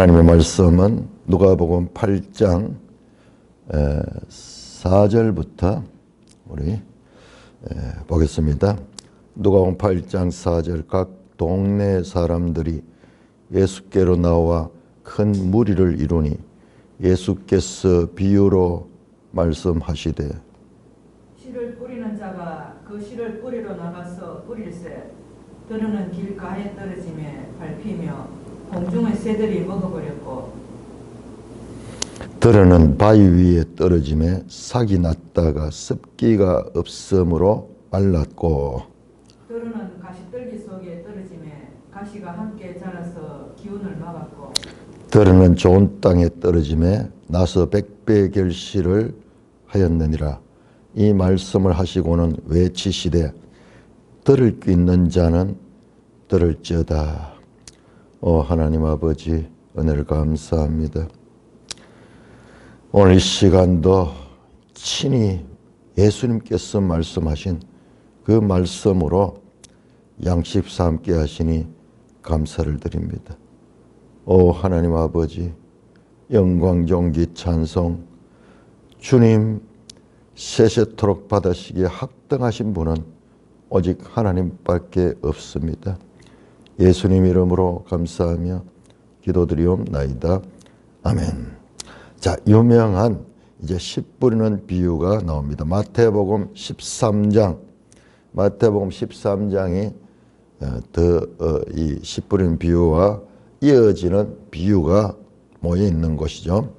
하나님의 말씀은 누가복음 8장 4절부터 우리 보겠습니다. 누가복음 8장 4절 각 동네 사람들이 예수께로 나와 큰 무리를 이루니 예수께서 비유로 말씀하시되 씨를 뿌리는 자가 그 씨를 뿌리러 나가서 뿌릴새 들으는 길가에 떨어짐에 밟히며 공중의 새들이 먹어버렸고 들으는 바위 위에 떨어짐에 삭이 났다가 습기가 없으므로 말랐고 들으는 가시떨기 속에 떨어짐에 가시가 함께 자라서 기운을 막았고 들으는 좋은 땅에 떨어짐에 나서 100배 결실을 하였느니라. 이 말씀을 하시고는 외치시되 들을 귀 있는 자는 들을지어다. 하나님 아버지 은혜를 감사합니다. 오늘 이 시간도 친히 예수님께서 말씀하신 그 말씀으로 양식사 함께 하시니 감사를 드립니다. 하나님 아버지 영광 존귀 찬송 주님 세세토록 받으시기에 합당하신 분은 오직 하나님밖에 없습니다. 예수님 이름으로 감사하며 기도드리옵나이다. 아멘. 자, 유명한 이제 씨 뿌리는 비유가 나옵니다. 마태복음 13장, 마태복음 13장이 이 씨 뿌리는 비유와 이어지는 비유가 모여 있는 곳이죠.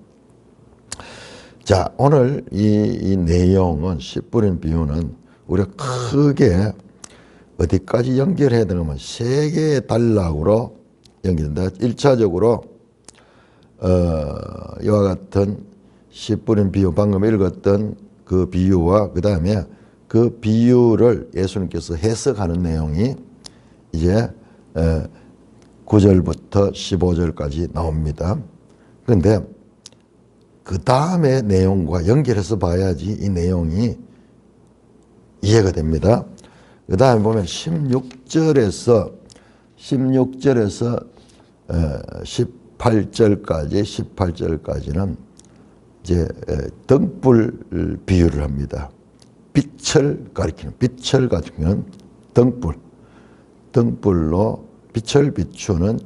자, 오늘 이 내용은 씨 뿌리는 비유는 우리가 크게 어디까지 연결해야 되냐면 세 개의 단락으로 연결된다. 1차적으로 이와 같은 씨 뿌린 비유, 방금 읽었던 그 비유와 그 다음에 그 비유를 예수님께서 해석하는 내용이 이제 9절부터 15절까지 나옵니다. 그런데 그 다음의 내용과 연결해서 봐야지 이 내용이 이해가 됩니다. 그 다음에 보면 16절에서 18절까지는 이제 등불 비유를 합니다. 빛을 가리키는 등불로 빛을 비추는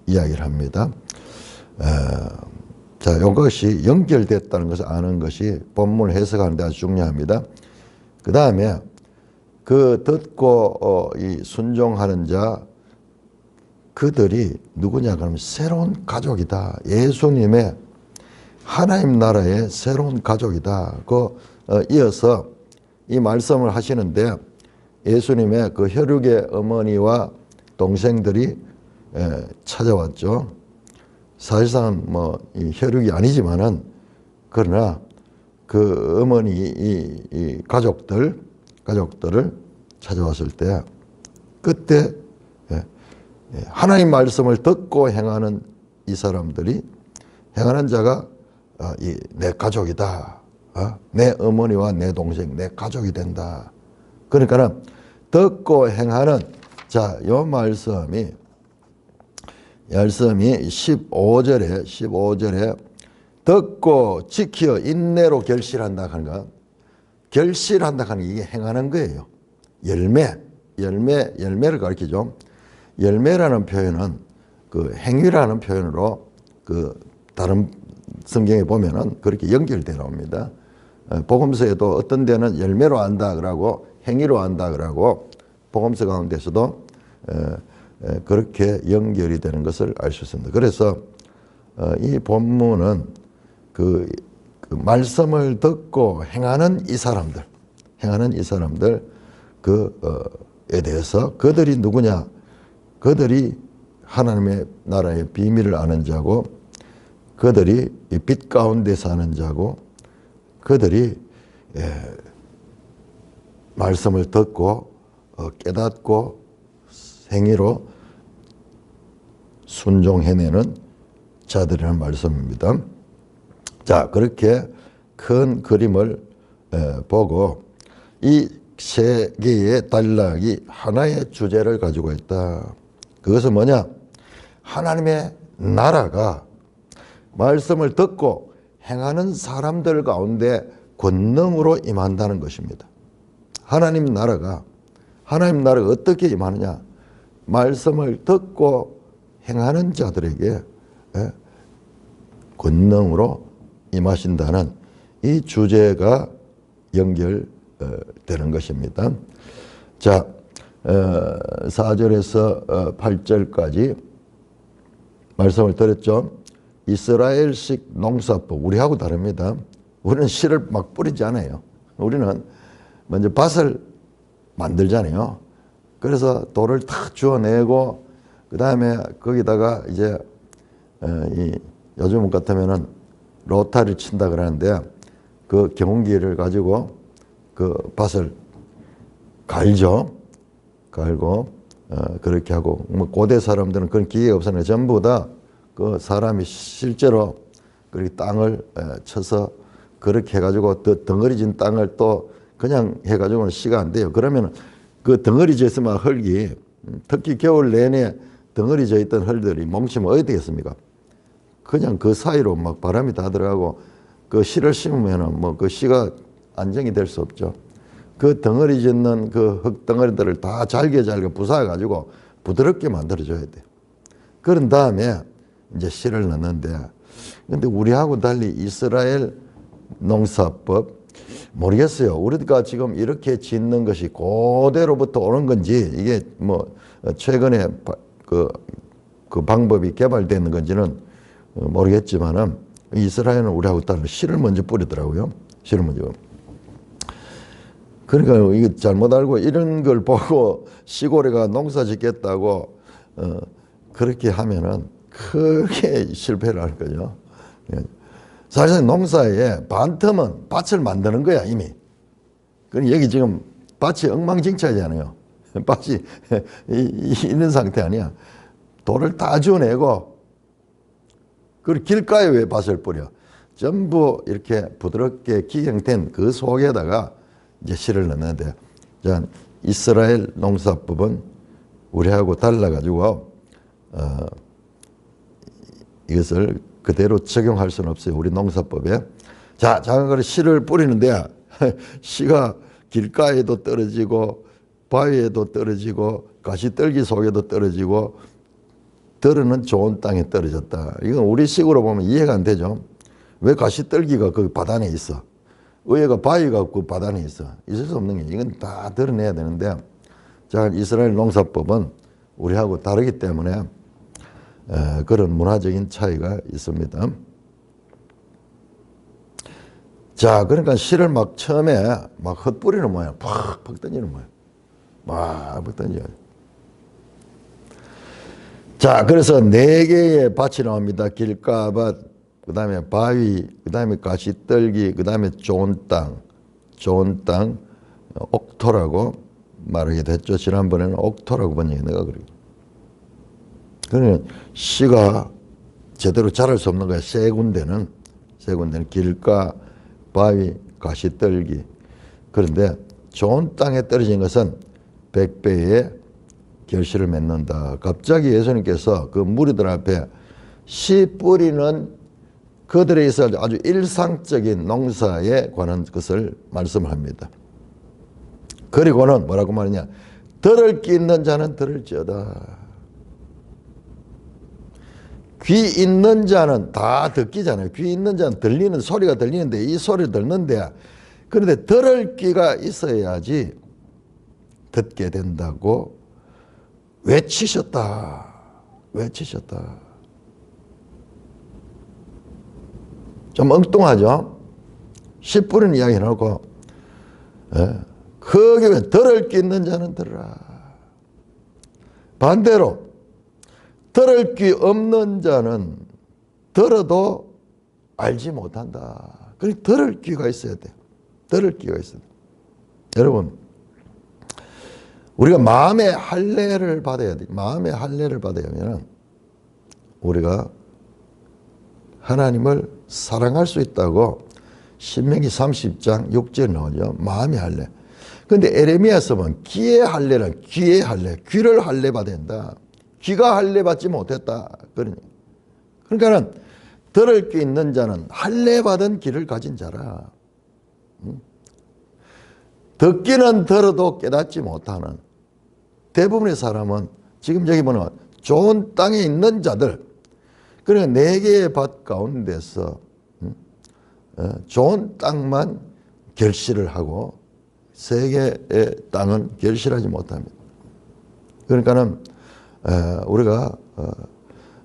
이야기를 합니다. 자, 이것이 연결됐다는 것을 아는 것이 본문을 해석하는 데 아주 중요합니다. 그 다음에 그 듣고 이 순종하는 자 그들이 누구냐 그러면 새로운 가족이다. 예수님의 하나님 나라의 새로운 가족이다. 이어서 이 말씀을 하시는데 예수님의 그 혈육의 어머니와 동생들이 찾아왔죠. 사실상 이 혈육이 아니지만은 그러나 그 어머니 이 가족들을 찾아왔을 때 그때 하나님 말씀을 듣고 행하는 이 사람들이 행하는 자가 내 가족이다. 내 어머니와 내 동생 내 가족이 된다. 그러니까 듣고 행하는 자, 요 말씀이 15절에 듣고 지키어 인내로 결실한다 하는 거. 결실한다 하는 게 이게 행하는 거예요. 열매를 가리키죠. 열매라는 표현은 그 행위라는 표현으로 그 다른 성경에 보면은 그렇게 연결되어 나옵니다. 복음서에도 어떤 데는 열매로 안다 그러고 행위로 안다 그러고 복음서 가운데서도 그렇게 연결이 되는 것을 알 수 있습니다. 그래서 이 본문은 그 말씀을 듣고 행하는 이 사람들에 대해서 그들이 누구냐? 그들이 하나님의 나라의 비밀을 아는 자고 그들이 이 빛 가운데 사는 자고 그들이 말씀을 듣고 깨닫고 행위로 순종해내는 자들이라는 말씀입니다. 자, 그렇게 큰 그림을 보고 이 세 개의 단락이 하나의 주제를 가지고 있다. 그것은 뭐냐? 하나님의 나라가 말씀을 듣고 행하는 사람들 가운데 권능으로 임한다는 것입니다. 하나님 나라가 어떻게 임하느냐? 말씀을 듣고 행하는 자들에게 권능으로 임하신다는 이 주제가 연결되는 것입니다. 자, 4절에서 8절까지 말씀을 드렸죠. 이스라엘식 농사법, 우리하고 다릅니다. 우리는 씨를 막 뿌리지 않아요. 우리는 먼저 밭을 만들잖아요. 그래서 돌을 탁 주워내고, 그 다음에 거기다가 이제, 요즘 같으면은 로타를 친다 그러는데, 그 경운기를 가지고 그 밭을 갈죠. 갈고, 그렇게 하고, 뭐 고대 사람들은 그런 기계가 없었는데 전부 다 그 사람이 실제로 그렇게 땅을 쳐서 그렇게 해가지고 덩어리진 땅을 또 그냥 해가지고는 씨가 안 돼요. 그러면 그 덩어리져 있으면 흙이, 특히 겨울 내내 덩어리져 있던 흙들이 뭉치면 어디 되겠습니까? 그냥 그 사이로 막 바람이 다 들어가고 그 씨를 심으면은 뭐 그 씨가 안정이 될 수 없죠. 그 덩어리 짓는 그 흙덩어리들을 다 잘게 부숴가지고 부드럽게 만들어줘야 돼요. 그런 다음에 이제 씨를 넣는데, 근데 우리하고 달리 이스라엘 농사법, 모르겠어요. 우리가 지금 이렇게 짓는 것이 고대로부터 오는 건지, 이게 뭐 최근에 그 방법이 개발되는 건지는 모르겠지만은, 이스라엘은 우리하고 달리 씨를 먼저 뿌리더라고요. 씨를 먼저. 그러니까 이거 잘못 알고 이런 걸 보고 시골에가 농사 짓겠다고 그렇게 하면은 크게 실패를 할 거죠. 사실상 농사의 반틈은 밭을 만드는 거야, 이미. 그럼 여기 지금 밭이 엉망진창이잖아요. 밭이 있는 상태 아니야. 돌을 다 주워내고, 그리고 길가에 왜 밭을 뿌려? 전부 이렇게 부드럽게 기경된 그 속에다가 이제 씨를 넣는데, 자, 이스라엘 농사법은 우리하고 달라가지고, 이것을 그대로 적용할 수는 없어요. 우리 농사법에. 자, 작은 씨를 뿌리는데, 씨가 길가에도 떨어지고, 바위에도 떨어지고, 가시떨기 속에도 떨어지고, 들어는 좋은 땅에 떨어졌다. 이건 우리식으로 보면 이해가 안 되죠. 왜 가시떨기가 그 바단에 있어? 위에가 바위가 그 바단에 있어. 있을 수 없는 게, 이건 다 드러내야 되는데, 자, 이스라엘 농사법은 우리하고 다르기 때문에 그런 문화적인 차이가 있습니다. 자, 그러니까 씨를 막 처음에 막 헛뿌리는 모양, 팍팍 던지는 모양, 막 던져요. 자, 그래서 4개의 밭이 나옵니다. 길가밭, 그 다음에 바위, 그 다음에 가시떨기, 그 다음에 좋은 땅, 옥토라고 말하게 됐죠. 지난번에는 옥토라고 번역해 내가 그러고. 그러면 씨가 제대로 자랄 수 없는 거야. 세 군데는 길가, 바위, 가시떨기. 그런데 좋은 땅에 떨어진 것은 100배의 결실을 맺는다. 갑자기 예수님께서 그 무리들 앞에 씨 뿌리는 그들에 있어 아주 일상적인 농사에 관한 것을 말씀합니다. 그리고는 뭐라고 말하냐? 들을 귀 있는 자는 들을지어다. 귀 있는 자는 다 듣기잖아요. 귀 있는 자는 들리는 소리가 들리는데, 이 소리를 듣는데, 그런데 들을 귀가 있어야지 듣게 된다고 외치셨다. 좀 엉뚱하죠? 씨 뿌리는 이야기 해놓고, 거기 들을 귀 있는 자는 들으라. 반대로 들을 귀 없는 자는 들어도 알지 못한다. 그러니까 들을 귀가 있어야 돼. 들을 귀가 있어야 돼. 여러분, 우리가 마음의 할례를 받아야 돼. 마음의 할례를 받아야면 우리가 하나님을 사랑할 수 있다고 신명기 30장 6절 나오죠. 마음의 할례. 근데 에레미야서 보면 귀의 할례는 귀의 할례, 귀를 할례 받아야 된다. 귀가 할례 받지 못했다. 그러니까는 들을 게 있는 자는 할례 받은 귀를 가진 자라. 듣기는 들어도 깨닫지 못하는 대부분의 사람은 지금 여기 보면 좋은 땅에 있는 자들, 그러니까 4개의 밭 가운데서 좋은 땅만 결실을 하고 3개의 땅은 결실하지 못합니다. 그러니까는 우리가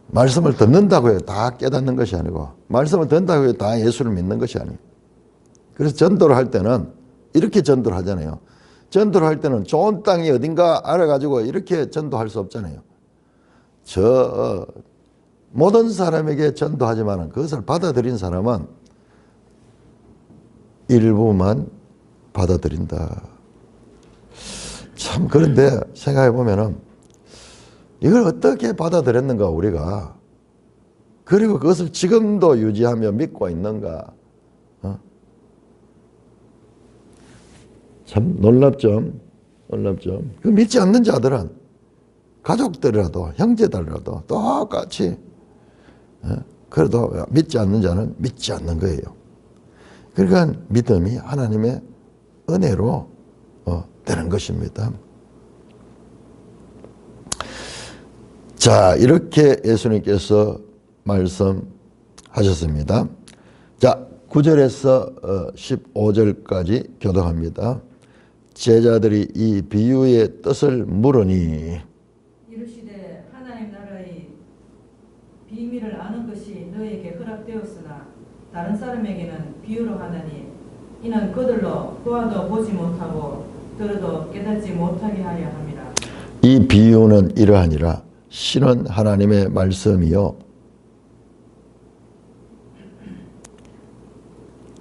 말씀을 듣는다고 해서 다 깨닫는 것이 아니고, 말씀을 듣는다고 해서 다 예수를 믿는 것이 아니에요. 그래서 전도를 할 때는 이렇게 전도를 하잖아요. 전도를 할 때는 좋은 땅이 어딘가 알아가지고 이렇게 전도할 수 없잖아요. 모든 사람에게 전도하지만 그것을 받아들인 사람은 일부만 받아들인다. 참, 그런데 생각해 보면은 이걸 어떻게 받아들였는가 우리가, 그리고 그것을 지금도 유지하며 믿고 있는가. 참 놀랍죠. 그 믿지 않는 자들은 가족들이라도 형제들이라도 똑같이, 그래도 믿지 않는 자는 믿지 않는 거예요. 그러니까 믿음이 하나님의 은혜로 되는 것입니다. 자, 이렇게 예수님께서 말씀하셨습니다. 자, 9절에서 15절까지 교독합니다. 제자들이 이 비유의 뜻을 물으니 이르시되 하나님 나라의 비밀을 아는 것이 너에게 허락되었으나 다른 사람에게는 비유로 하나니 이는 그들로 보아도 보지 못하고 들어도 깨닫지 못하게 하려 함이라. 이 비유는 이러하니라. 신은 하나님의 말씀이요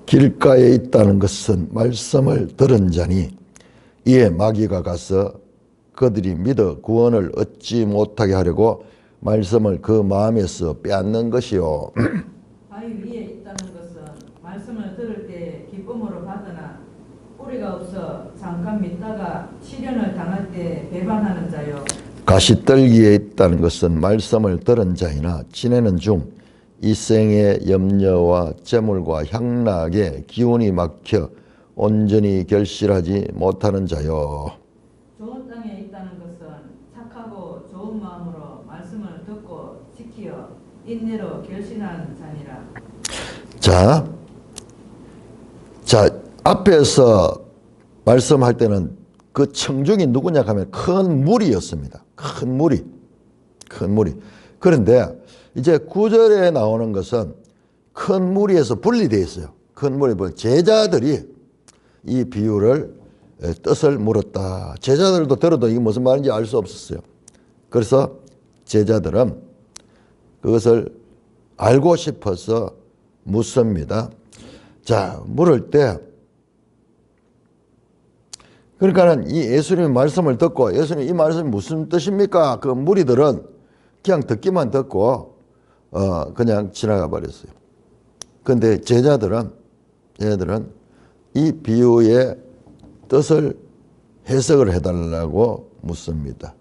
길가에 있다는 것은 말씀을 들은 자니 이에 마귀가 가서 그들이 믿어 구원을 얻지 못하게 하려고 말씀을 그 마음에서 빼앗는 것이요. 바위 위에 있다는 것은 말씀을 들을 때 기쁨으로 받으나 뿌리가 없어 잠깐 믿다가 시련을 당할 때 배반하는 자요. 가시떨기에 있다는 것은 말씀을 들은 자이나 지내는 중 이생의 염려와 재물과 향락에 기운이 막혀 온전히 결실하지 못하는 자요. 좋은 땅에 있다는 것은 착하고 좋은 마음으로 말씀을 듣고 지키어 인내로 결신한 자니라. 자, 앞에서 말씀할 때는 그 청중이 누구냐 하면 큰 무리였습니다. 큰 무리. 그런데 이제 9절에 나오는 것은 큰 무리에서 분리되어 있어요. 큰 무리, 제자들이 이 비유를 뜻을 물었다. 제자들도 들어도 이게 무슨 말인지 알 수 없었어요. 그래서 제자들은 그것을 알고 싶어서 묻습니다. 자, 물을 때 그러니까는 이 예수님의 말씀을 듣고 예수님 이 말씀이 무슨 뜻입니까? 그 무리들은 그냥 듣기만 듣고 그냥 지나가 버렸어요. 그런데 제자들은 이 비유의 뜻을 해석을 해달라고 묻습니다.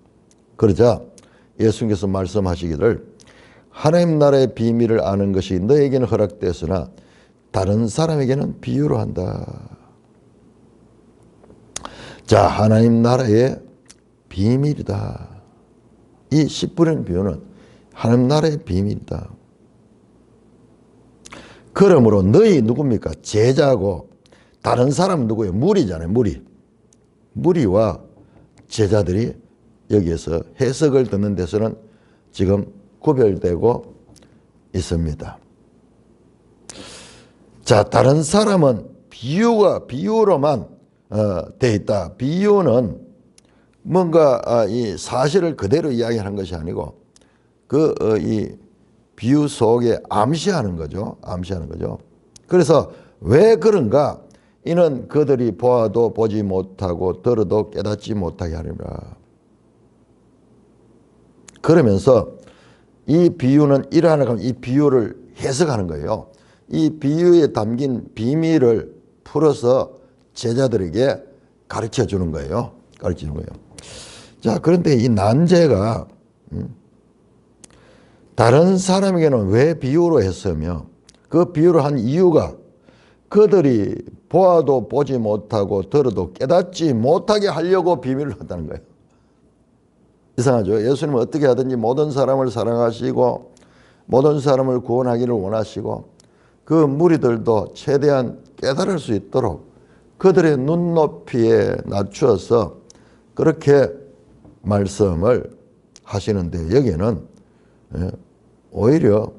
그러자 예수님께서 말씀하시기를 하나님 나라의 비밀을 아는 것이 너에게는 허락되었으나 다른 사람에게는 비유로 한다. 자, 하나님 나라의 비밀이다. 이 씨 뿌리는 비유는 하나님 나라의 비밀이다. 그러므로 너희 누굽니까? 제자고 다른 사람은 누구예요? 무리잖아요. 무리와 제자들이 여기에서 해석을 듣는 데서는 지금 구별되고 있습니다. 자, 다른 사람은 비유로만 돼 있다. 비유는 뭔가 이 사실을 그대로 이야기하는 것이 아니고 이 비유 속에 암시하는 거죠. 그래서 왜 그런가? 이는 그들이 보아도 보지 못하고 들어도 깨닫지 못하게 하리라. 그러면서 이 비유는 이러하는 이 비유를 해석하는 거예요. 이 비유에 담긴 비밀을 풀어서 제자들에게 가르쳐 주는 거예요. 자, 그런데 이 난제가 다른 사람에게는 왜 비유로 했으며 그 비유를 한 이유가 그들이 보아도 보지 못하고 들어도 깨닫지 못하게 하려고 비밀을 한다는 거예요. 이상하죠? 예수님은 어떻게 하든지 모든 사람을 사랑하시고 모든 사람을 구원하기를 원하시고 그 무리들도 최대한 깨달을 수 있도록 그들의 눈높이에 낮추어서 그렇게 말씀을 하시는데 여기에는 오히려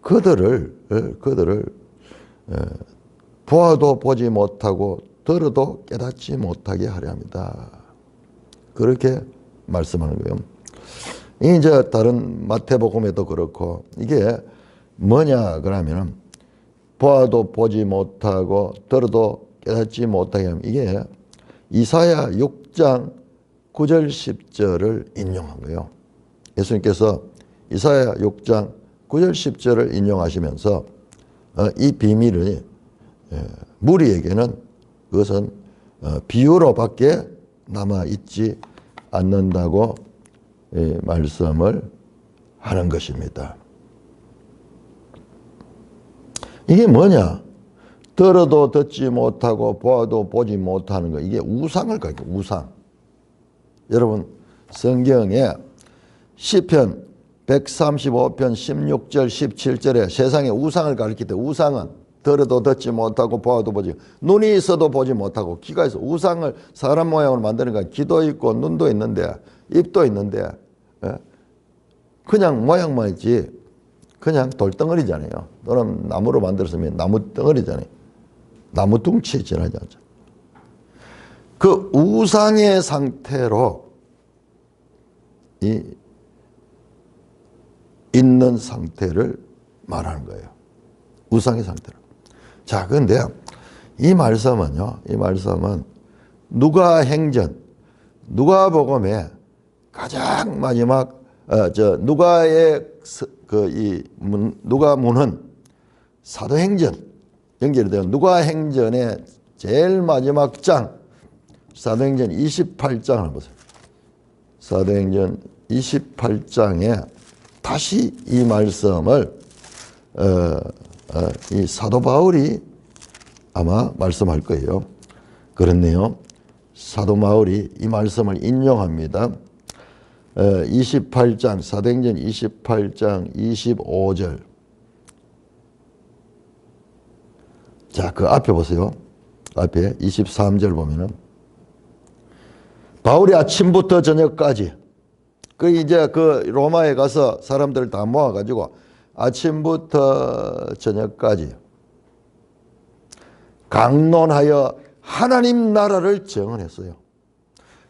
그들을 보아도 보지 못하고 들어도 깨닫지 못하게 하려 합니다. 그렇게 말씀하는 거예요. 이제 다른 마태복음에도 그렇고 이게 뭐냐 그러면 보아도 보지 못하고 들어도 깨닫지 못하게 하면 이게 이사야 6장 9절 10절을 인용한 거예요. 예수님께서 이사야 6장 9절 10절을 인용하시면서 이 비밀이 무리에게는 그것은 비유로밖에 남아있지 않는다고 말씀을 하는 것입니다. 이게 뭐냐? 들어도 듣지 못하고 보아도 보지 못하는 거. 이게 우상을 가리켜 우상. 여러분 성경에 시편 135편 16절 17절에 세상에 우상을 가리킬 때 우상은 들어도 듣지 못하고 보아도 보지 눈이 있어도 보지 못하고 귀가 있어 우상을 사람 모양으로 만드는 거야. 귀도 있고 눈도 있는데 입도 있는데 그냥 모양만 있지 그냥 돌덩어리잖아요. 또는 나무로 만들었으면 나무 덩어리잖아요. 나무 둥치에 지나지 않죠. 그 우상의 상태로 있는 상태를 말하는 거예요. 우상의 상태로. 자, 그런데 이 말씀은요, 이 말씀은 누가행전, 누가복음의 가장 마지막, 누가의 누가문은 사도행전 연결이 되어 누가행전의 제일 마지막 장, 사도행전 28장을 보세요. 사도행전 28장에 다시 이 말씀을 이 사도 바울이 아마 말씀할 거예요. 그렇네요. 사도 바울이 이 말씀을 인용합니다. 28장 사도행전 28장 25절. 자, 그 앞에 보세요. 앞에 23절 보면은 바울이 아침부터 저녁까지 이제 그 로마에 가서 사람들 다 모아가지고 아침부터 저녁까지 강론하여 하나님 나라를 증언했어요.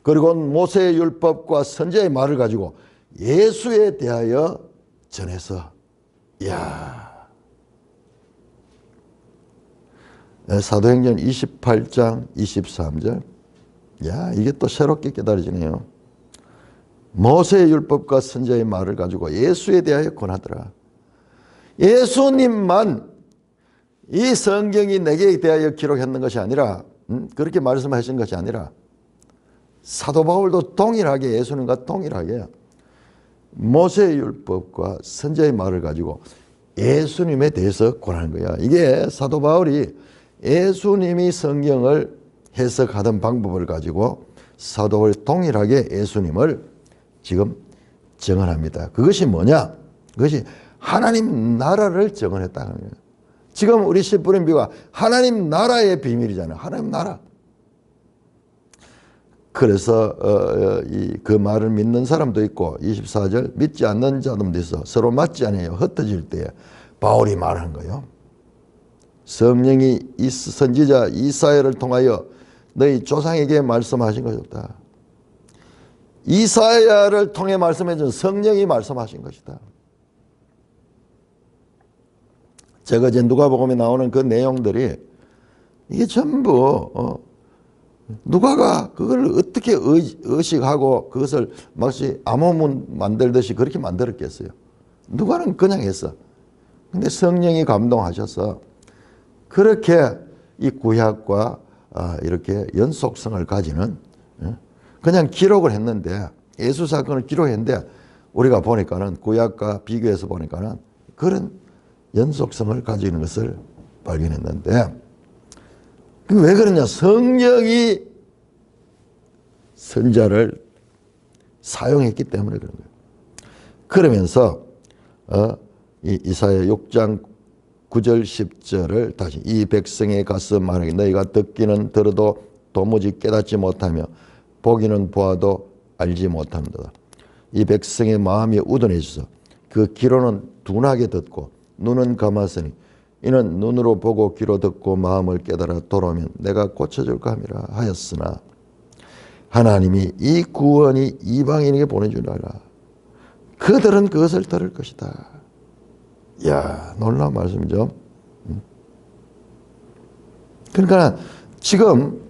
그리고 모세의 율법과 선지자의 말을 가지고 예수에 대하여 전해서 이야 사도행전 28장 23절 야 이게 또 새롭게 깨달아지네요. 모세의 율법과 선지자의 말을 가지고 예수에 대하여 권하더라. 예수님만 이 성경이 내게 대하여 기록했는 것이 아니라 그렇게 말씀하신 것이 아니라 사도 바울도 동일하게 예수님과 동일하게 모세의 율법과 선지자의 말을 가지고 예수님에 대해서 권하는 거야. 이게 사도 바울이 예수님이 성경을 해석하던 방법을 가지고 사도 바울이 동일하게 예수님을 지금 증언합니다. 그것이 뭐냐? 그것이 하나님 나라를 증언했다는 거예요. 지금 우리 씨뿌린 비유가 하나님 나라의 비밀이잖아요. 하나님 나라. 그래서 그 말을 믿는 사람도 있고 24절 믿지 않는 자들도 있어 서로 맞지 않아요. 흩어질 때 바울이 말한 거예요. 성령이 이 선지자 이사야를 통하여 너희 조상에게 말씀하신 것이다. 이사야를 통해 말씀해 준 성령이 말씀하신 것이다. 제가 이제 누가복음에 나오는 그 내용들이 이게 전부 누가가 그걸 어떻게 의식하고 그것을 마치 암호문 만들듯이 그렇게 만들었겠어요. 누가는 그냥 했어. 근데 성령이 감동하셔서 그렇게 이 구약과 이렇게 연속성을 가지는 그냥 기록을 했는데 예수 사건을 기록했는데 우리가 보니까는 구약과 비교해서 보니까는 그런 연속성을 가지고 있는 것을 발견했는데, 왜 그러냐? 성령이 선자를 사용했기 때문에 그런 거예요. 그러면서 이 이사야 6장 9절 10절을 다시 이 백성의 가슴 말하기 너희가 듣기는 들어도 도무지 깨닫지 못하며 보기는 보아도 알지 못하는도다. 이 백성의 마음이 우둔해져서 그 귀로는 둔하게 듣고 눈은 감았으니 이는 눈으로 보고 귀로 듣고 마음을 깨달아 돌아오면 내가 고쳐줄까 함이라 하였으나 하나님이 이 구원이 이방인에게 보내주려 하라. 그들은 그것을 들을 것이다. 이야, 놀라운 말씀이죠. 그러니까 지금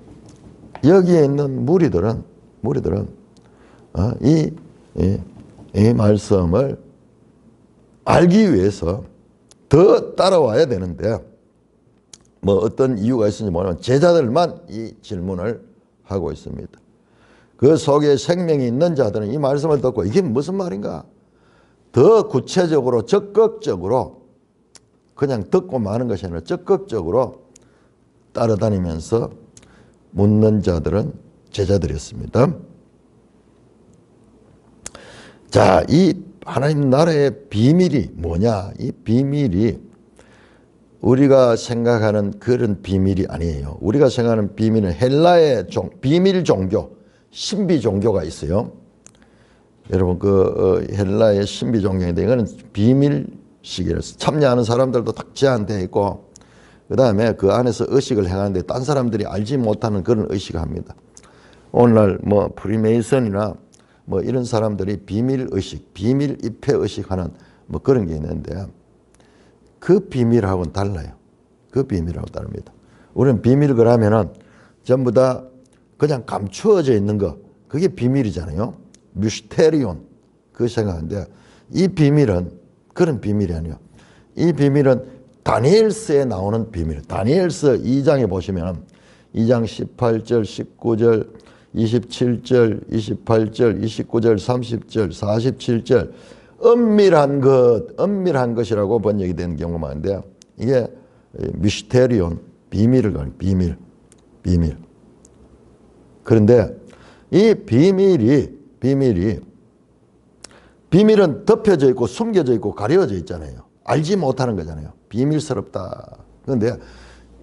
여기에 있는 무리들은 이 말씀을 알기 위해서 더 따라와야 되는데, 뭐 어떤 이유가 있는지 모르면 제자들만 이 질문을 하고 있습니다. 그 속에 생명이 있는 자들은 이 말씀을 듣고 이게 무슨 말인가? 더 구체적으로 적극적으로 그냥 듣고 마는 것이 아니라 적극적으로 따라다니면서 묻는 자들은 제자들이었습니다. 자, 이 하나님 나라의 비밀이 뭐냐? 이 비밀이 우리가 생각하는 그런 비밀이 아니에요. 우리가 생각하는 비밀은 헬라의 비밀 종교, 신비 종교가 있어요. 여러분 헬라의 신비 종교인데 이거는 비밀식이라서 참여하는 사람들도 딱 제한되어 있고, 그 다음에 그 안에서 의식을 행하는데 딴 사람들이 알지 못하는 그런 의식을 합니다. 오늘날 뭐 프리메이슨이나 뭐 이런 사람들이 비밀 의식, 비밀 입회 의식하는 뭐 그런 게 있는데, 그 비밀하고는 달라요. 그 비밀하고 다릅니다. 우리는 비밀 그러면은 전부 다 그냥 감추어져 있는 거, 그게 비밀이잖아요. 미스테리온, 그 생각인데, 이 비밀은 그런 비밀이 아니에요. 이 비밀은 다니엘서에 나오는 비밀. 다니엘서 2장에 보시면 2장 18절, 19절, 27절, 28절, 29절, 30절, 47절 엄밀한 것이라고 번역이 되는 경우가 많은데, 이게 미스테리온, 비밀을 가는 비밀. 그런데 이 비밀은 덮여져 있고 숨겨져 있고 가려져 있잖아요. 알지 못하는 거잖아요. 비밀스럽다. 그런데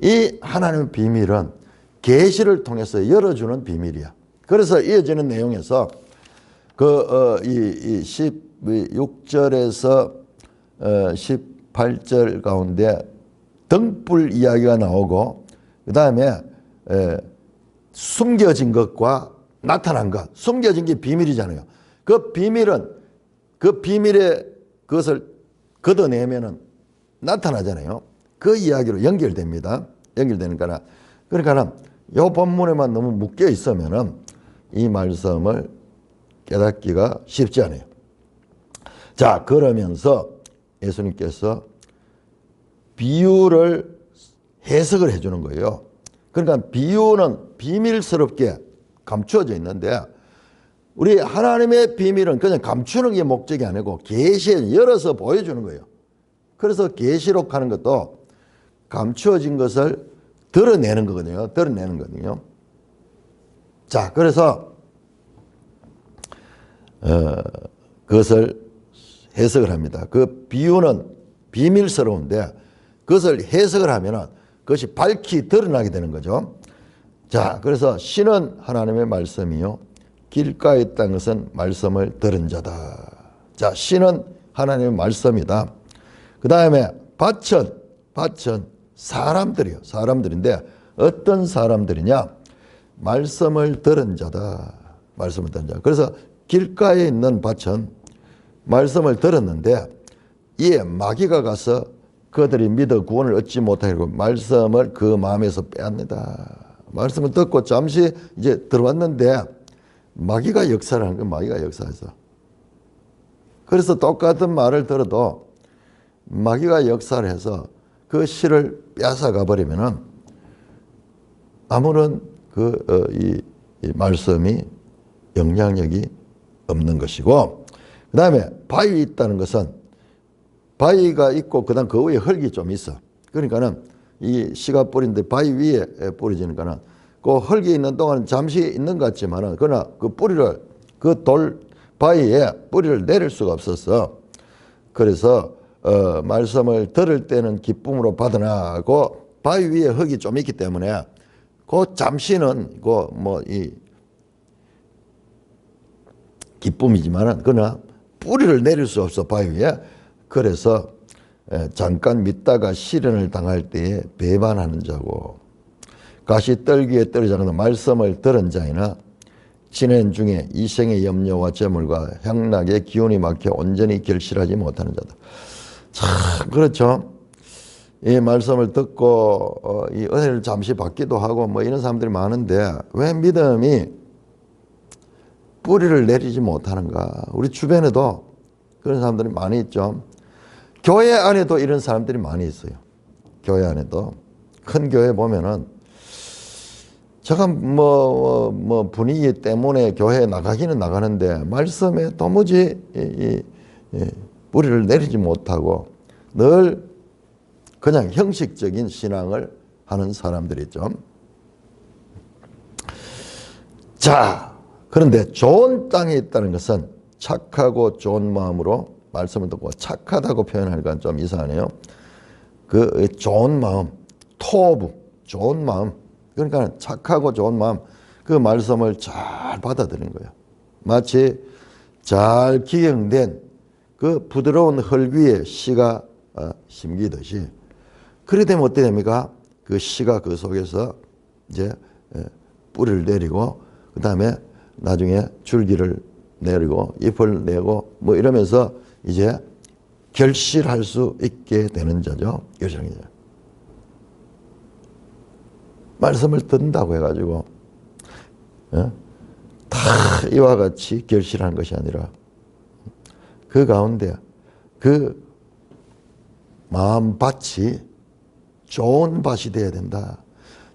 이 하나님의 비밀은 계시를 통해서 열어주는 비밀이야. 그래서 이어지는 내용에서 이 16절에서 18절 가운데 등불 이야기가 나오고, 그 다음에 숨겨진 것과 나타난 것, 숨겨진 게 비밀이잖아요. 그 비밀의 그것을 걷어내면은 나타나잖아요. 그 이야기로 연결됩니다. 연결되는 거라. 그러니까 이 본문에만 너무 묶여 있으면은 이 말씀을 깨닫기가 쉽지 않아요. 자, 그러면서 예수님께서 비유를 해석을 해주는 거예요. 그러니까 비유는 비밀스럽게 감추어져 있는데, 우리 하나님의 비밀은 그냥 감추는 게 목적이 아니고 계시에 열어서 보여주는 거예요. 그래서 계시록 하는 것도 감추어진 것을 드러내는 거거든요. 자, 그래서 그것을 해석을 합니다. 그 비유는 비밀스러운데 그것을 해석을 하면은 그것이 밝히 드러나게 되는 거죠. 자, 그래서 신은 하나님의 말씀이요 길가에 있다는 것은 말씀을 들은 자다. 자, 신은 하나님의 말씀이다. 그 다음에 밭은 사람들이요. 사람들인데 어떤 사람들이냐? 말씀을 들은 자다. 말씀을 들은 자. 그래서 길가에 있는 밭은 말씀을 들었는데 이에 마귀가 가서 그들이 믿어 구원을 얻지 못하고 말씀을 그 마음에서 빼앗는다. 말씀을 듣고 잠시 이제 들어왔는데 마귀가 역사를 하는 거예요. 마귀가 역사해서. 그래서 똑같은 말을 들어도 마귀가 역사를 해서 그 실을 빼앗아가 버리면은 아무런 이 말씀이 영향력이 없는 것이고, 그 다음에 바위 있다는 것은 바위가 있고 그다음 그 위에 흙이 좀 있어. 그러니까는 이 씨가 뿌린데 바위 위에 뿌려지니까는 그 흙이 있는 동안 잠시 있는 것 같지만은 그러나 그 뿌리를 그 돌 바위에 뿌리를 내릴 수가 없었어. 그래서 말씀을 들을 때는 기쁨으로 받으나 그 바위 위에 흙이 좀 있기 때문에 그 잠시는 그 뭐 이 기쁨이지만은 그러나 뿌리를 내릴 수 없어 바위 위에. 그래서 잠깐 믿다가 시련을 당할 때에 배반하는 자고 가시떨기에 떨어지지 않는 말씀을 들은 자이나 진행 중에 이생의 염려와 재물과 향락의 기운이 막혀 온전히 결실하지 못하는 자다. 참 그렇죠. 이 말씀을 듣고 이 은혜를 잠시 받기도 하고 뭐 이런 사람들이 많은데 왜 믿음이 뿌리를 내리지 못하는가? 우리 주변에도 그런 사람들이 많이 있죠. 교회 안에도 이런 사람들이 많이 있어요. 교회 안에도 큰 교회 보면은 제가 뭐 분위기 때문에 교회에 나가기는 나가는데 말씀에 도무지 뿌리를 내리지 못하고 늘 그냥 형식적인 신앙을 하는 사람들이죠. 자, 그런데 좋은 땅에 있다는 것은 착하고 좋은 마음으로 말씀을 듣고 착하다고 표현하니까 좀 이상하네요. 그 좋은 마음, 토부, 좋은 마음. 그러니까 착하고 좋은 마음, 그 말씀을 잘 받아들이는 거예요. 마치 잘 기경된 그 부드러운 흙 위에 씨가 심기듯이. 그래 되면 어떻게 됩니까? 그 씨가 그 속에서 이제 뿌리를 내리고 그 다음에 나중에 줄기를 내리고 잎을 내고 뭐 이러면서 이제 결실할 수 있게 되는 자죠. 결실하는 자. 말씀을 듣는다고 해가지고 다 이와 같이 결실하는 것이 아니라 그 가운데 그 마음밭이 좋은 밭이 되어야 된다.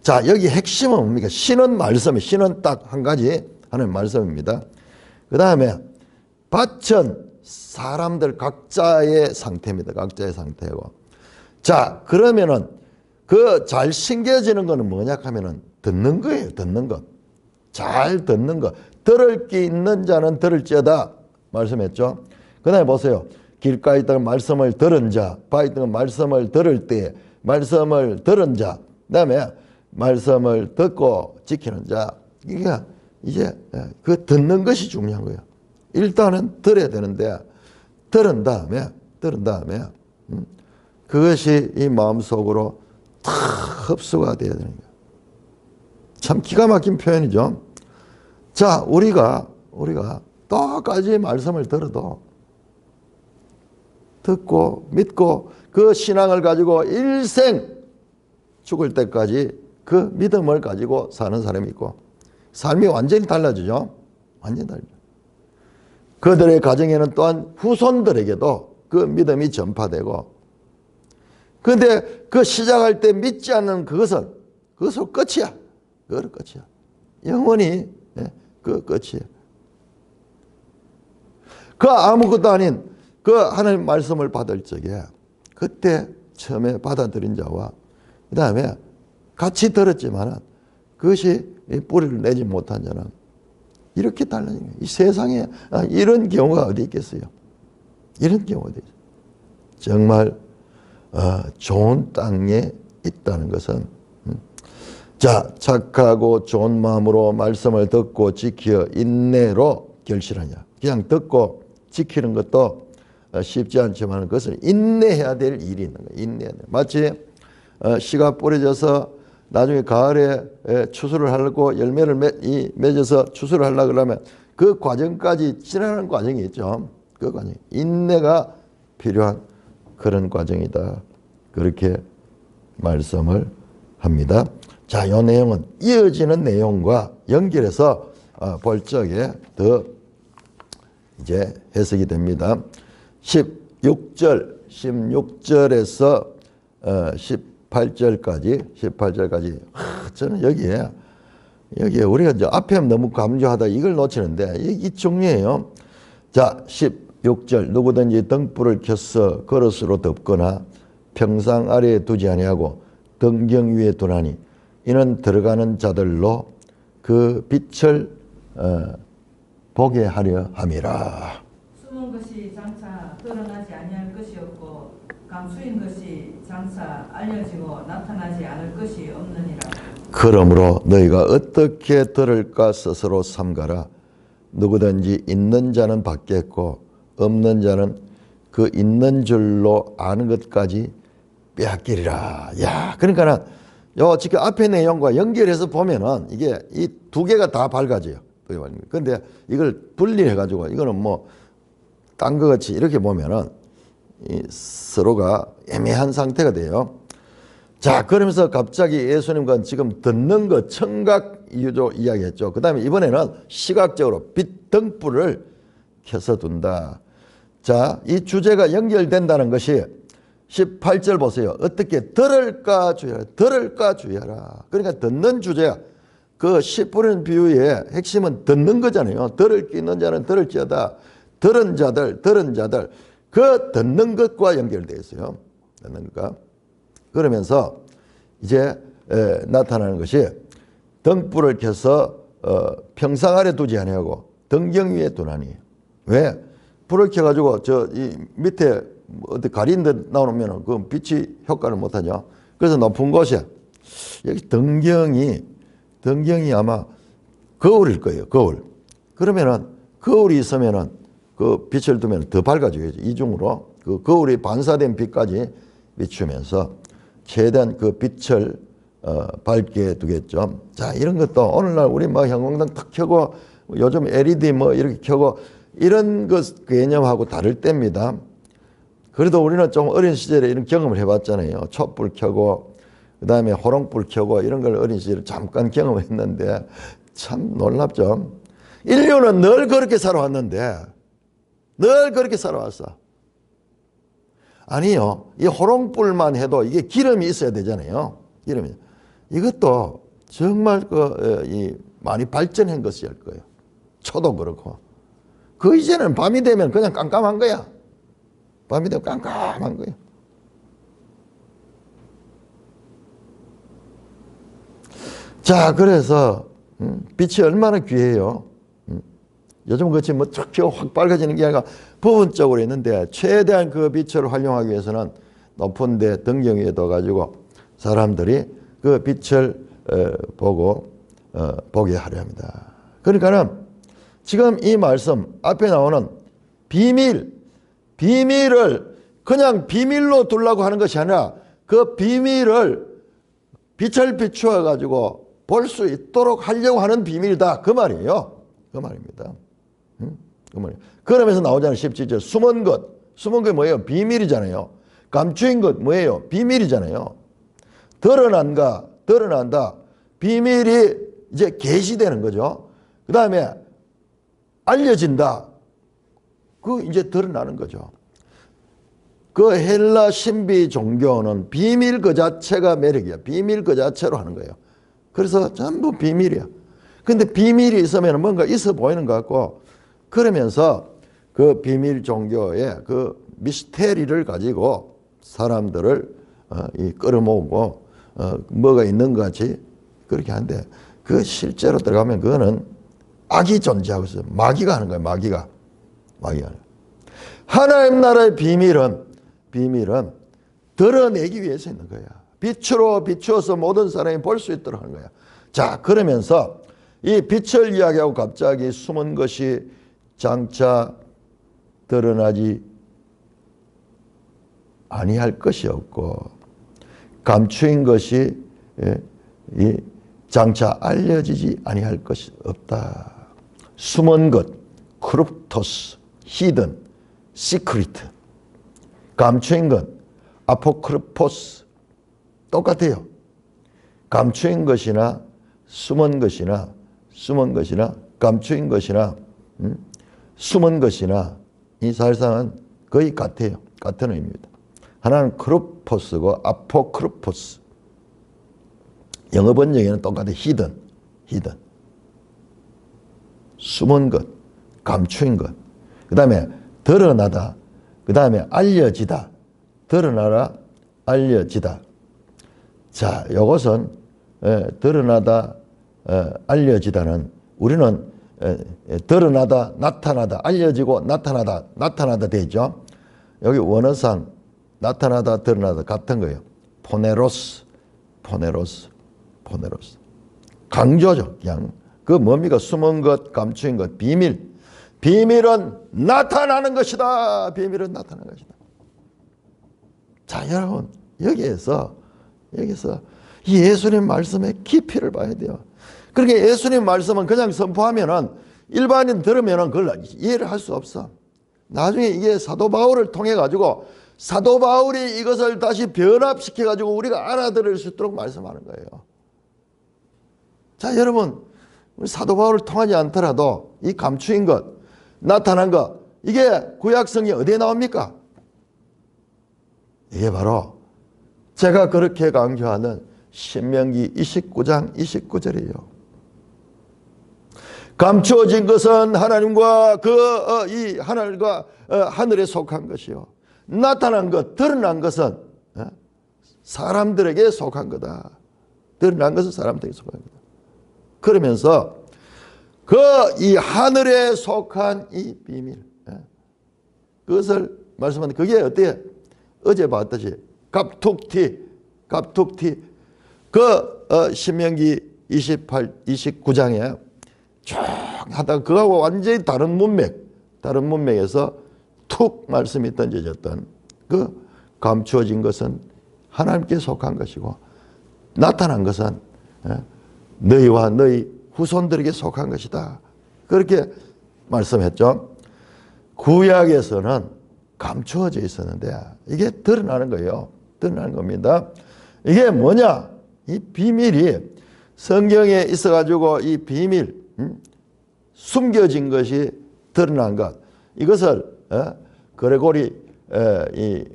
자, 여기 핵심은 뭡니까? 신은 말씀이, 신은 딱 한 가지 하는 말씀입니다. 그 다음에 밭은 사람들 각자의 상태입니다. 각자의 상태고. 자, 그러면은 그 잘 심겨지는 거는 뭐냐 하면은 듣는 거예요. 듣는 것. 잘 듣는 것. 들을 게 있는 자는 들을지어다 말씀했죠. 그 다음에 보세요. 길가에 있다가 말씀을 들은 자, 바에 있다가 말씀을 들을 때 말씀을 들은 자, 그 다음에 말씀을 듣고 지키는 자. 이게 이제 그 듣는 것이 중요한 거예요. 일단은 들어야 되는데 들은 다음에 그것이 이 마음속으로 다 흡수가 되어야 되는 거예요. 참 기가 막힌 표현이죠. 자, 우리가 똑같이 말씀을 들어도 듣고 믿고 그 신앙을 가지고 일생 죽을 때까지 그 믿음을 가지고 사는 사람이 있고 삶이 완전히 달라지죠. 완전히 달라져. 그들의 가정에는 또한 후손들에게도 그 믿음이 전파되고 그런데 그 시작할 때 믿지 않는 그것은 끝이야. 그것은 끝이야. 영원히 그 끝이야. 그 아무것도 아닌 그 하나님 말씀을 받을 적에 그때 처음에 받아들인 자와 그 다음에 같이 들었지만 그것이 뿌리를 내지 못한 자는 이렇게 달라진 거예요. 이 세상에 이런 경우가 어디 있겠어요? 이런 경우가 어디 있어요? 정말 좋은 땅에 있다는 것은 자, 착하고 좋은 마음으로 말씀을 듣고 지켜 인내로 결실하냐. 그냥 듣고 지키는 것도 쉽지 않지만 그것을 인내해야 될 일이 있는 거예요. 인내해야 돼. 마치 씨가 뿌려져서 나중에 가을에 추수를 하려고 열매를 맺어서 추수를 하려고 그러면 그 과정까지 지나는 과정이 있죠. 그 과정. 인내가 필요한 그런 과정이다. 그렇게 말씀을 합니다. 자, 이 내용은 이어지는 내용과 연결해서 볼 적에 더 이제 해석이 됩니다. 16절에서 18절까지 저는 여기에 우리가 이제 앞에 너무 강조하다 이걸 놓치는데 이 중요해요. 자, 6절 누구든지 등불을 켜서 그릇으로 덮거나 평상 아래에 두지 아니하고 등경 위에 두나니 이는 들어가는 자들로 그 빛을 보게 하려 함이라. 숨은 것이 장차 드러나지 아니할 것이었고 감추인 것이 장차 알려지고 나타나지 않을 것이 없느니라. 그러므로 너희가 어떻게 들을까 스스로 삼가라. 누구든지 있는 자는 받겠고 없는 자는 그 있는 줄로 아는 것까지 빼앗기리라. 야, 그러니까는 요 지금 앞에 내용과 연결해서 보면은 이게 이 두 개가 다 밝아져요. 그런데 이걸 분리해 가지고 이거는 뭐 딴 것 같이 이렇게 보면은 이 서로가 애매한 상태가 돼요. 자, 그러면서 갑자기 예수님과 지금 듣는 것 청각 유조 이야기했죠. 그 다음에 이번에는 시각적으로 빛 등불을 켜서 둔다. 자, 이 주제가 연결된다는 것이 18절 보세요. 어떻게 들을까 주의하라. 들을까 주의하라. 그러니까 듣는 주제야. 그 씨 뿌리는 비유의 핵심은 듣는 거잖아요. 들을 게 있는 자는 들을지어다. 들은 자들 그 듣는 것과 연결되어 있어요. 듣는 것과. 그러면서 이제 나타나는 것이 등불을 켜서 평상 아래 두지 아니하고 등경 위에 두나니. 왜? 불을 켜가지고 저 이 밑에 어디 가린 데 나오면 그 빛이 효과를 못하죠. 그래서 높은 곳에 여기 등경이 아마 거울일 거예요. 거울. 그러면은 거울이 있으면은 그 빛을 두면 더 밝아지겠죠. 이중으로 그 거울이 반사된 빛까지 비추면서 최대한 그 빛을 밝게 두겠죠. 자, 이런 것도 오늘날 우리 뭐 형광등 탁 켜고 요즘 LED 뭐 이렇게 켜고 이런 것 개념하고 다를 때입니다. 그래도 우리는 좀 어린 시절에 이런 경험을 해봤잖아요. 촛불 켜고 그 다음에 호롱불 켜고 이런 걸 어린 시절에 잠깐 경험했는데 참 놀랍죠. 인류는 늘 그렇게 살아왔는데 늘 그렇게 살아왔어. 아니요. 이 호롱불만 해도 이게 기름이 있어야 되잖아요. 기름이. 이것도 정말 많이 발전한 것일 거예요. 초도 그렇고. 그 이제는 밤이 되면 그냥 깜깜한 거야. 밤이 되면 깜깜한 거예요. 자, 그래서 빛이 얼마나 귀해요. 요즘 그렇지 뭐 확 밝아지는 게 아니라 부분적으로 있는데 최대한 그 빛을 활용하기 위해서는 높은 데 등경 위에 둬가지고 사람들이 그 빛을 보게 하려 합니다. 그러니까는 지금 이 말씀 앞에 나오는 비밀을 그냥 비밀로 두려고 하는 것이 아니라 그 비밀을 빛을 비추어 가지고 볼 수 있도록 하려고 하는 비밀이다. 그 말이에요. 그 말입니다. 그 말이에요. 그러면서 나오잖아요. 17절. 숨은 것 뭐예요? 비밀이잖아요. 감추인 것 뭐예요? 비밀이잖아요. 드러난다. 비밀이 이제 계시되는 거죠. 그 다음에 알려진다. 그 이제 드러나는 거죠. 그 헬라 신비 종교는 비밀 그 자체가 매력이야. 비밀 그 자체로 하는 거예요. 그래서 전부 비밀이야. 근데 비밀이 있으면 뭔가 있어 보이는 것 같고 그러면서 그 비밀 종교의 그 미스테리를 가지고 사람들을 끌어모으고 뭐가 있는 것 같이 그렇게 하는데 그 실제로 들어가면 그거는 악이 존재하고 있어요. 마귀가 하는 거예요. 마귀가 하는 거예요. 하나님 나라의 비밀은 드러내기 위해서 있는 거야. 빛으로 비추어서 모든 사람이 볼 수 있도록 하는 거야. 자, 그러면서 이 빛을 이야기하고 갑자기 숨은 것이 장차 드러나지 아니할 것이 없고 감추인 것이 장차 알려지지 아니할 것이 없다. 숨은 것, 크립토스, 히든, 시크리트. 감추인 것, 아포크리포스. 똑같아요. 감추인 것이나 숨은 것이나 감추인 것이나 숨은 것이나 이 사실상은 거의 같아요. 같은 의미입니다. 하나는 크로포스고 아포크리포스. 영어 번역에는 똑같아요. 히든. 숨은 것, 감추인 것. 그 다음에 드러나다. 그 다음에 알려지다. 드러나라, 알려지다. 자, 이것은 드러나다, 알려지다는 우리는 드러나다, 나타나다, 알려지고 나타나다, 나타나다 되죠. 여기 원어상 나타나다, 드러나다 같은 거예요. 포네로스, 포네로스, 포네로스. 강조죠. 그냥 그 뭡니까? 숨은 것, 감추인 것, 비밀. 비밀은 나타나는 것이다. 비밀은 나타나는 것이다. 자, 여러분, 여기에서 이 예수님 말씀의 깊이를 봐야 돼요. 그렇게 예수님 말씀은 그냥 선포하면은 일반인 들으면은 그걸 이해를 할 수 없어. 나중에 이게 사도 바울을 통해 가지고 사도 바울이 이것을 다시 변합시켜 가지고 우리가 알아들을 수 있도록 말씀하는 거예요. 자, 여러분, 우리 사도 바울을 통하지 않더라도 이 감추인 것, 나타난 것, 이게 구약성이 어디에 나옵니까? 이게 바로 제가 그렇게 강조하는 신명기 29장 29절이에요. 감추어진 것은 하나님과 이 하늘과 하늘에 속한 것이요. 나타난 것, 드러난 것은 사람들에게 속한 거다. 드러난 것은 사람들에게 속한 거다. 그러면서 이 하늘에 속한 이 비밀, 그것을 말씀하는데 그게 어때요? 어제 봤듯이 갑툭튀 신명기 29장에 쭉 하다가 그하고 완전히 다른 문맥에서 툭 말씀이 던져졌던 그 감추어진 것은 하나님께 속한 것이고 나타난 것은 너희와 너희 후손들에게 속한 것이다. 그렇게 말씀했죠. 구약에서는 감추어져 있었는데 이게 드러나는 거예요. 드러나는 겁니다. 이게 뭐냐? 이 비밀이 성경에 있어가지고 이 비밀, 숨겨진 것이 드러난 것. 이것을 그레고리 이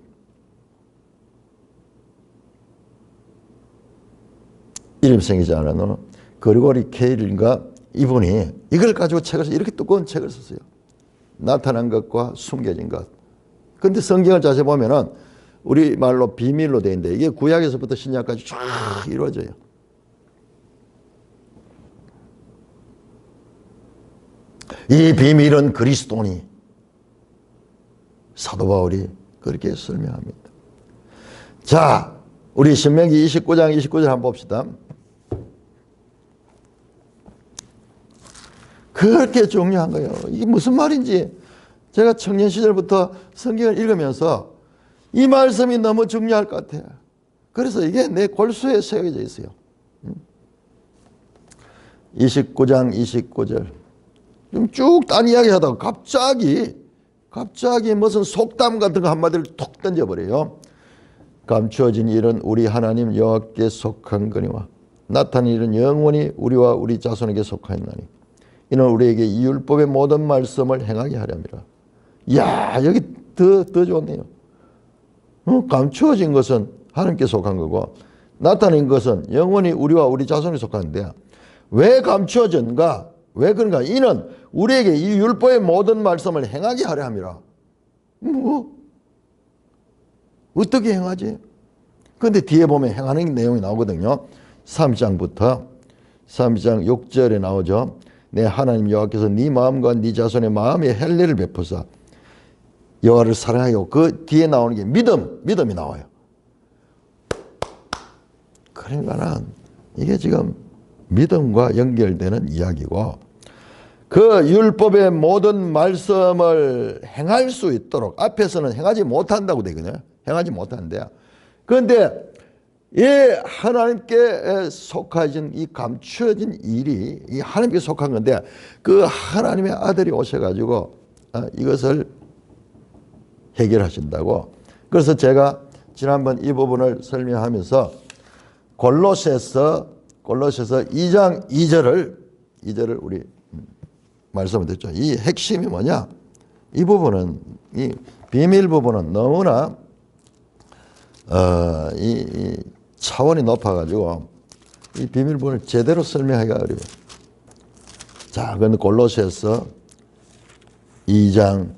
이름 생기지 않은 그레고리 케일인가 이분이 이걸 가지고 책을 이렇게 두꺼운 책을 썼어요. 나타난 것과 숨겨진 것. 근데 성경을 자세히 보면은 우리 말로 비밀로 되어 있는데 이게 구약에서부터 신약까지 쫙 이루어져요. 이 비밀은 그리스도니 사도 바울이 그렇게 설명합니다. 자, 우리 신명기 29장 29절 한번 봅시다. 그렇게 중요한 거예요. 이게 무슨 말인지 제가 청년 시절부터 성경을 읽으면서 이 말씀이 너무 중요할 것 같아요. 그래서 이게 내 골수에 새겨져 있어요. 29장 29절 좀 쭉 딴 이야기 하다가 갑자기 무슨 속담 같은 거 한마디를 톡 던져버려요. 감추어진 일은 우리 하나님 여호와께 속한 거니와 나타난 일은 영원히 우리와 우리 자손에게 속하였나니 이는 우리에게 이 율법의 모든 말씀을 행하게 하렵니다. 이야, 여기 더 좋네요. 감추어진 것은 하나님께 속한 거고 나타낸 것은 영원히 우리와 우리 자손에 속하는데 왜 감추어진가? 왜 그런가? 이는 우리에게 이 율법의 모든 말씀을 행하게 하려 함이라. 어떻게 행하지? 그런데 뒤에 보면 행하는 내용이 나오거든요. 3장부터 3장 6절에 나오죠. 내 하나님 여호와께서 네 마음과 네 자손의 마음에 헬례를 베푸사 여호와를 사랑하여 그 뒤에 나오는 게 믿음이 나와요. 그러니까는 이게 지금 믿음과 연결되는 이야기고 그 율법의 모든 말씀을 행할 수 있도록 앞에서는 행하지 못한다고 되거든요. 행하지 못하는데 그런데 이 하나님께 속하신 이 감추어진 일이 이 하나님께 속한 건데 그 하나님의 아들이 오셔가지고 이것을 해결하신다고. 그래서 제가 지난번 이 부분을 설명하면서 골로새서 2장 2절을 우리 말씀을 듣죠. 이 핵심이 뭐냐? 이 부분은 이 비밀 부분은 너무나 이 차원이 높아가지고 이 비밀 부분을 제대로 설명하기가 어려워요. 자, 그런데 골로새서 2장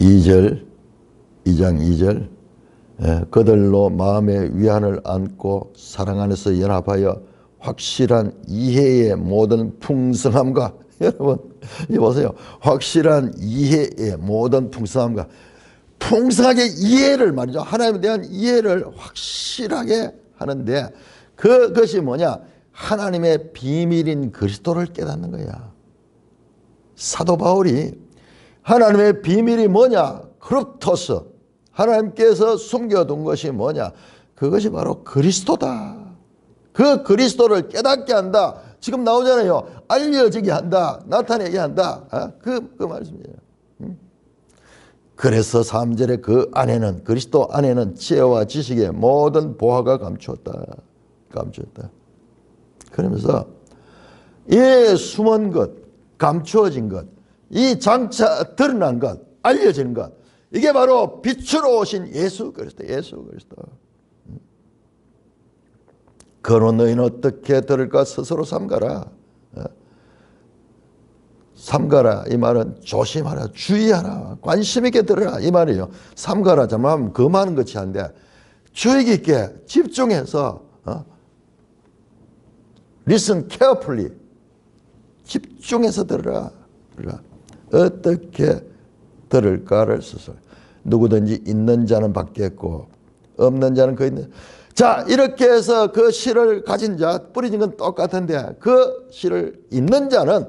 2절, 2장 2절, 그들로 마음의 위안을 안고 사랑 안에서 연합하여 확실한 이해의 모든 풍성함과 여러분 이 보세요. 확실한 이해의 모든 풍성함과 풍성하게 이해를 말이죠. 하나님에 대한 이해를 확실하게 하는데 그것이 뭐냐? 하나님의 비밀인 그리스도를 깨닫는 거야. 사도 바울이 하나님의 비밀이 뭐냐? 크립토스, 하나님께서 숨겨둔 것이 뭐냐? 그것이 바로 그리스도다. 그 그리스도를 깨닫게 한다. 지금 나오잖아요. 알려지게 한다. 나타내게 한다. 그 말씀이에요. 그래서 3절에 그 안에는, 그리스도 안에는 지혜와 지식의 모든 보화가 감추었다. 그러면서 이 숨은 것, 감추어진 것, 이 장차 드러난 것, 알려지는 것, 이게 바로 빛으로 오신 예수 그리스도. 그러나 너희는 어떻게 들을까 스스로 삼가라. 삼가라 이 말은 조심하라, 주의하라, 관심 있게 들으라 이 말이에요. 삼가라 잘못하면 금하는 것이 아닌데 주의 깊게 집중해서 listen carefully, 집중해서 들으라. 어떻게 들을까를 스스로. 누구든지 있는 자는 받겠고 없는 자는 그 있는. 자, 이렇게 해서 그 씨를 가진 자, 뿌리진 건 똑같은데 그 씨를 있는 자는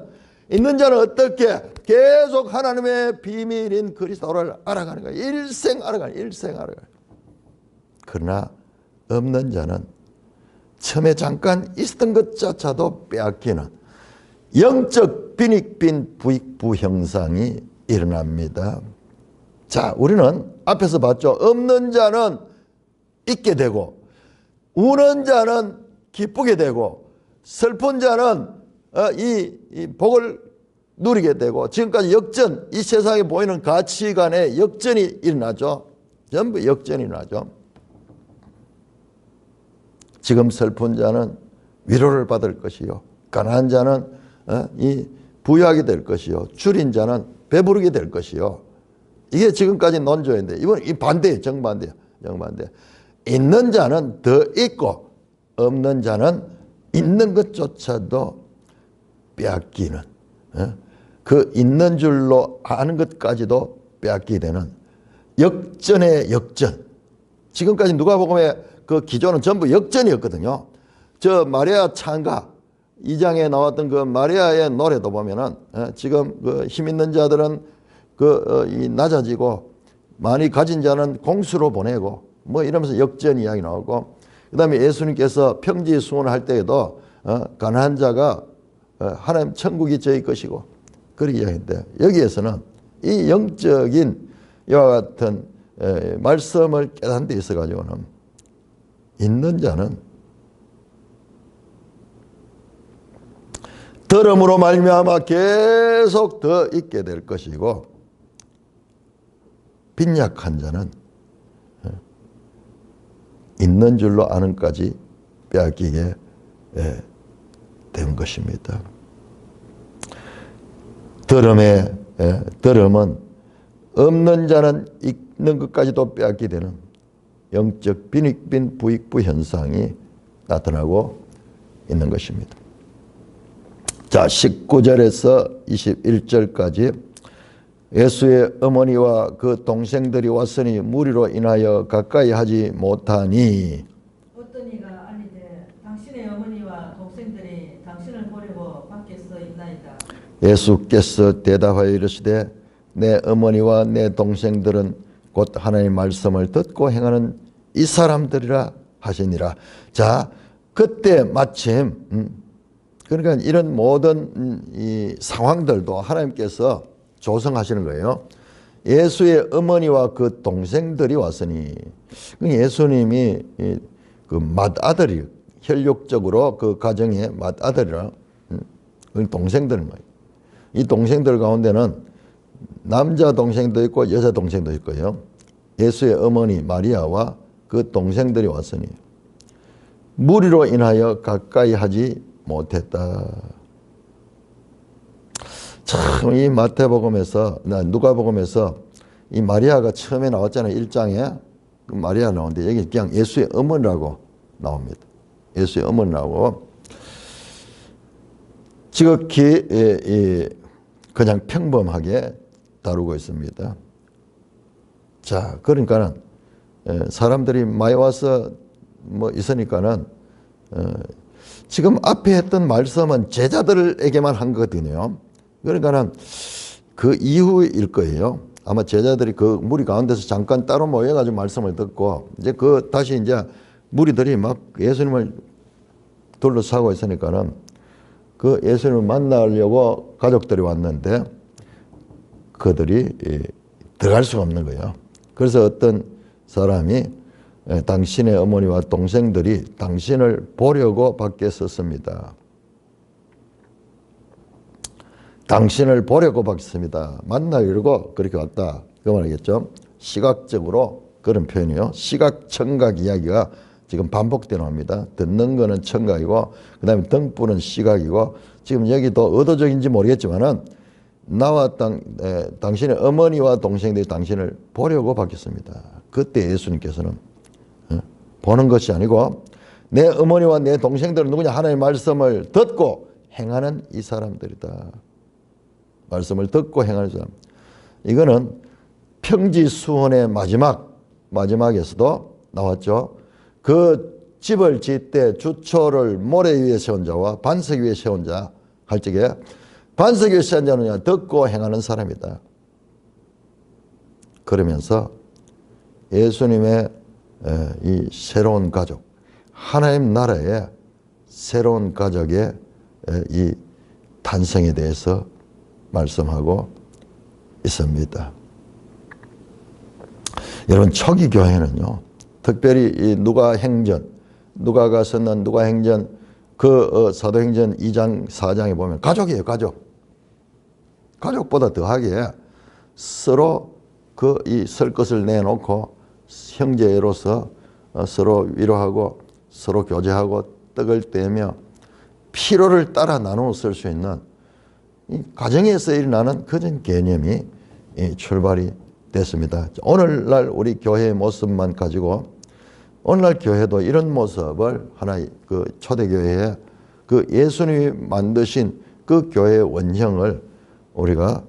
어떻게 계속 하나님의 비밀인 그리스도를 알아가는 거야. 일생 알아가는. 그러나 없는 자는 처음에 잠깐 있었던 것조차도 빼앗기는 영적 빈익빈 부익부 형상이 일어납니다. 자, 우리는 앞에서 봤죠. 없는 자는 있게 되고 우는 자는 기쁘게 되고 슬픈 자는 이 복을 누리게 되고 지금까지 역전, 이 세상에 보이는 가치관에 역전이 일어나죠. 전부 역전이 일어나죠. 지금 슬픈 자는 위로를 받을 것이요, 가난한 자는 부유하게 될 것이요, 줄인 자는 배부르게 될 것이요. 이게 지금까지 논조인데 이번 이 반대예요. 정반대. 있는 자는 더 있고 없는 자는 있는 것조차도 빼앗기는, 그 있는 줄로 아는 것까지도 빼앗기게 되는 역전의 역전. 지금까지 누가복음의 그 기조는 전부 역전이었거든요. 저 마리아 찬가 2장에 나왔던 그 마리아의 노래도 보면은 지금 그 힘 있는 자들은 이 낮아지고 많이 가진 자는 공수로 보내고 뭐 이러면서 역전 이야기 나오고, 그 다음에 예수님께서 평지 수훈할 때에도 가난한 자가 하나님 천국이 저희 것이고 그렇게 이야기했는데, 여기에서는 이 영적인 이와 같은 말씀을 깨닫는 데 있어 가지고는 있는 자는 들음으로 말미암아 계속 더 있게 될 것이고, 빈약한 자는 있는 줄로 아는까지 빼앗기게 되는 것입니다. 들음은 없는 자는 있는 것까지도 빼앗게 되는 영적 빈익빈 부익부 현상이 나타나고 있는 것입니다. 자, 19절에서 21절까지 예수의 어머니와 그 동생들이 왔으니 무리로 인하여 가까이 하지 못하니, 어떤 이가 아니되 당신의 어머니와 동생들이 당신을 보려고 밖에 서 있나이다. 예수께서 대답하여 이르시되 내 어머니와 내 동생들은 곧 하나님의 말씀을 듣고 행하는 이 사람들이라 하시니라. 자, 그때 마침 그러니까 이런 모든 이 상황들도 하나님께서 조성하시는 거예요. 예수의 어머니와 그 동생들이 왔으니, 예수님이 그 맏아들이 혈육적으로 그 가정의 맏아들이라 동생들 말이에요. 이 동생들 가운데는 남자 동생도 있고 여자 동생도 있고요. 예수의 어머니 마리아와 그 동생들이 왔으니 무리로 인하여 가까이 하지 못했다. 참 이 마태복음에서 누가복음에서 이 마리아가 처음에 나왔잖아요. 1장에 그 마리아 나오는데 여기 그냥 예수의 어머니라고 나옵니다. 예수의 어머니라고 지극히 그냥 평범하게 다루고 있습니다. 자, 그러니까는 사람들이 많이 와서 뭐 있으니까는 지금 앞에 했던 말씀은 제자들에게만 한 거거든요. 그러니까는 그 이후일 거예요. 아마 제자들이 그 무리 가운데서 잠깐 따로 모여가지고 말씀을 듣고 이제 그 다시 이제 무리들이 막 예수님을 둘러싸고 있으니까는 그 예수님을 만나려고 가족들이 왔는데 그들이 들어갈 수가 없는 거예요. 그래서 어떤 사람이 당신의 어머니와 동생들이 당신을 보려고 밖에 섰습니다. 당신을 보려고 밖에 섰습니다. 만나려고 그렇게 왔다. 그 말이겠죠. 시각적으로 그런 표현이요. 시각, 청각 이야기가 지금 반복되어 옵니다. 듣는 거는 청각이고 그 다음에 등불은 시각이고 지금 여기도 의도적인지 모르겠지만은 나와 당신의 어머니와 동생들이 당신을 보려고 바뀌었습니다. 그때 예수님께서는 보는 것이 아니고 내 어머니와 내 동생들은 누구냐? 하나님의 말씀을 듣고 행하는 이 사람들이다. 말씀을 듣고 행하는 사람. 이거는 평지수훈의 마지막에서도 나왔죠. 그 집을 지을 때 주초를 모래 위에 세운 자와 반석 위에 세운 자 할 적에 반석 위에 세운 자는 듣고 행하는 사람이다. 그러면서 예수님의 이 새로운 가족, 하나님 나라의 새로운 가족의 이 탄생에 대해서 말씀하고 있습니다. 여러분, 초기 교회는요, 특별히 이 누가가 썼는 누가행전 그 사도행전 2장 4장에 보면 가족이에요. 가족보다 더하게 서로 그 이 설 것을 내놓고 형제로서 서로 위로하고 서로 교제하고 떡을 떼며 피로를 따라 나누어 쓸 수 있는 이 가정에서 일어나는 그런 개념이 출발이 됐습니다. 오늘날 우리 교회의 모습만 가지고 오늘날 교회도 이런 모습을 하나의 그 초대교회의 그 예수님이 만드신 그 교회의 원형을 우리가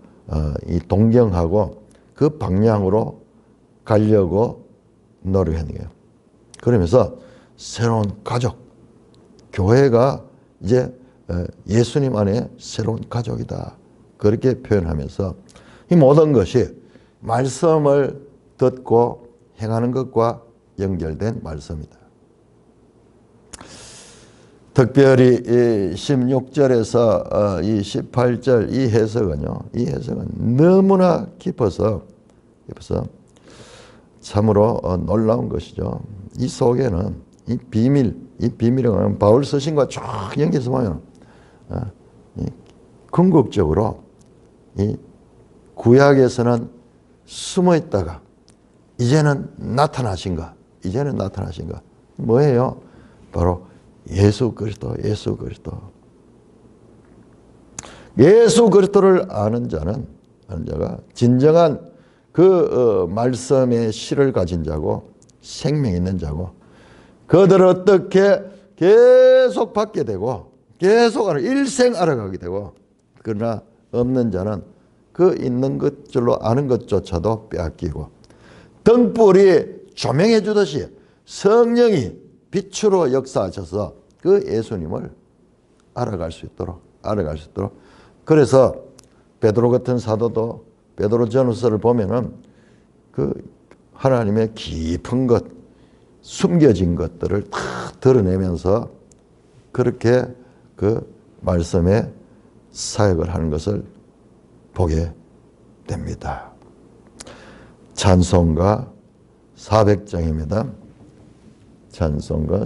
이 동경하고 그 방향으로 가려고 노력하는 거예요. 그러면서 새로운 가족, 교회가 이제 예수님 안에 새로운 가족이다. 그렇게 표현하면서 이 모든 것이 말씀을 듣고 행하는 것과 연결된 말씀이다. 특별히 이 16절에서 이 18절 이 해석은 너무나 깊어서 참으로 놀라운 것이죠. 이 속에는 이 비밀은 바울 서신과 쭉 연결해서 보면 궁극적으로 이 구약에서는 숨어 있다가 이제는 나타나신가? 뭐예요? 바로 예수 그리스도를 아는 자가 진정한 그 말씀의 실을 가진 자고 생명 있는 자고 그들을 어떻게 계속 받게 되고 계속 일생 알아가게 되고 그러나 없는 자는 그 있는 것들로 아는 것조차도 빼앗기고 등불이 조명해 주듯이 성령이 빛으로 역사하셔서 그 예수님을 알아갈 수 있도록 그래서 베드로 같은 사도도 베드로 전후서를 보면은 그 하나님의 깊은 것 숨겨진 것들을 다 드러내면서 그렇게 그 말씀에 사역을 하는 것을 보게 됩니다. 찬송가 400장입니다. 찬송가